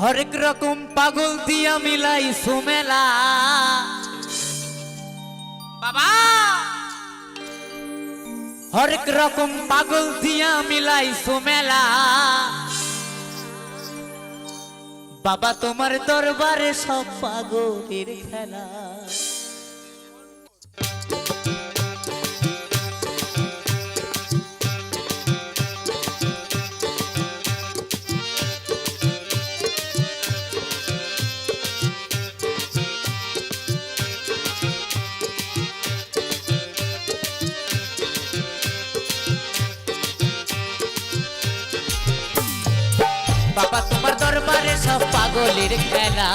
হরেক রকম পাগল দিয়া মিলাই সুমেলা বাবা, হরেক রকম পাগল দিয়া মিলাই সুমেলা বাবা, তোমার দরবারে সব পাগলের খেলা। বাবা তোমার দরবারে সব পাগলের খেলা,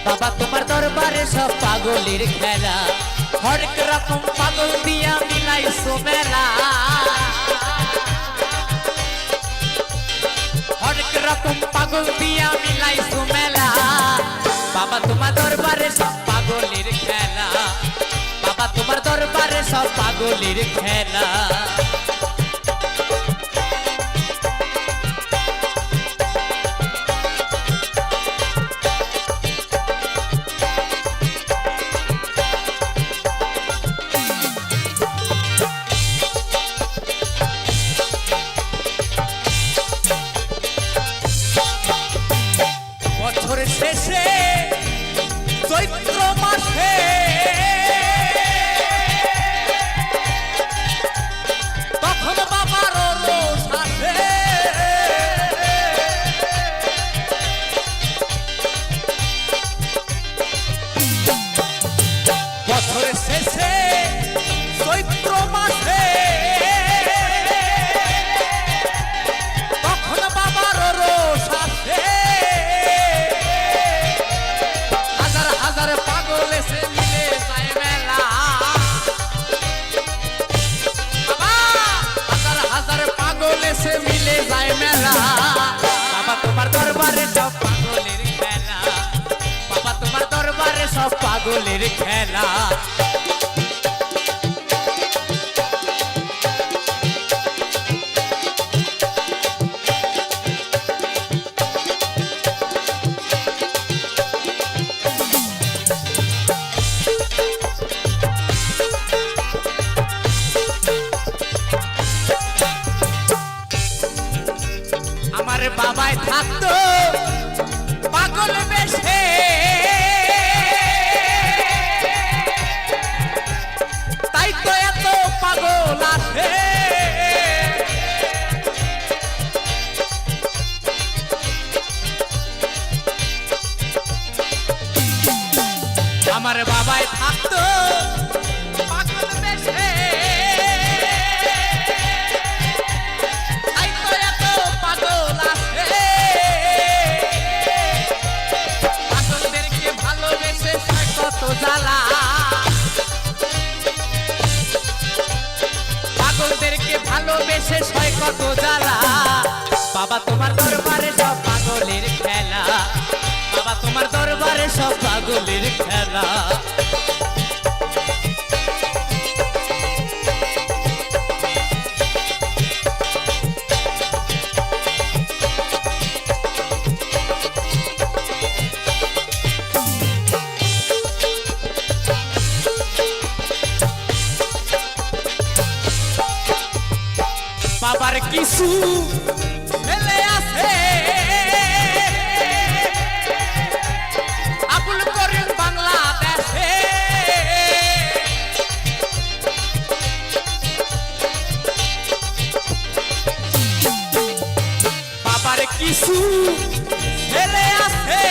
বাবা তোমার দরবারে সব পাগলের খেলা, হরেক রকম পাগল দিয়া মিলাই সুমেলা, হরেক রকম পাগল দিয়া মিলাই সুমেলা, বাবা তোমার দরবারে সব পাগলের খেলা, বাবা তোমার দরবারে সব পাগলের খেলা। বছরের শেষে চৈত্র মাসে তখন বাবার রোষ আসে, বছরের শেষে চৈত্র মাসে তখন বাবার রোষ আসে, পাগল এসে মিলে যায় মেলা, বাবা হাজার হাজার পাগল এসে মিলে যায় মেলা, বাবা তোমার দরবারে সব পাগলের খেলা, বাবা তোমার দরবারে সব পাগলের খেলা। আমার বাবাই থাকতো পাগল বেশে, তাই তো এত পাগল আছে, আমার বাবাই থাকতো পাগল বেশে, পাগলদেরকে ভালোবেসে সয় কত জ্বালা, বাবা তোমার দরবারে সব পাগলের খেলা, বাবা তোমার দরবারে সব পাগলের খেলা। বাবার কিছু ছেলে আছে আবুল করিম বাংলাদেশে, বাবার কিছু ছেলে আছে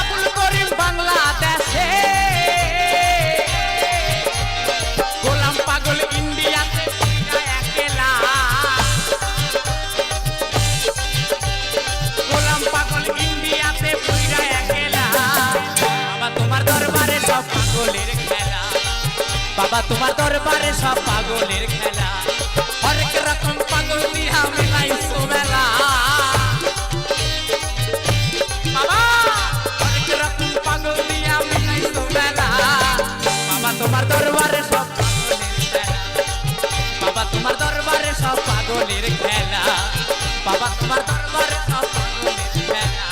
আবুল করিম বাংলাদেশে, পাগল ইন্ডিয়াতে একলা, গোলাম পাগল ইন্ডিয়াতে পুইরা একলা, বাবা তোমার দরবারে সব পাগলের খেলা, বাবা তোমার দরবারে সব পাগলের খেলা, হরেক রকম পাগল দিয়া মিলাই সুমেলা, বাবা হরেক রকম পাগল দিয়া মিলাই সুমেলা, বাবা তোমার দরবারে সব পাগলের খেলা, বাবা তোমার দরবারে সব পাগলের খেলা। বাবা তোমার দরবারে সব পাগলের খেলা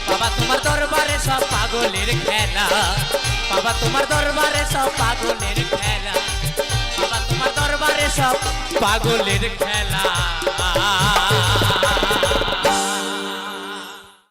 বাবা তোমার দরবারে সব পাগলের খেলা বাবা তোমার দরবারে সব পাগলের খেলা বাবা তোমার দরবারে সব পাগলের খেলা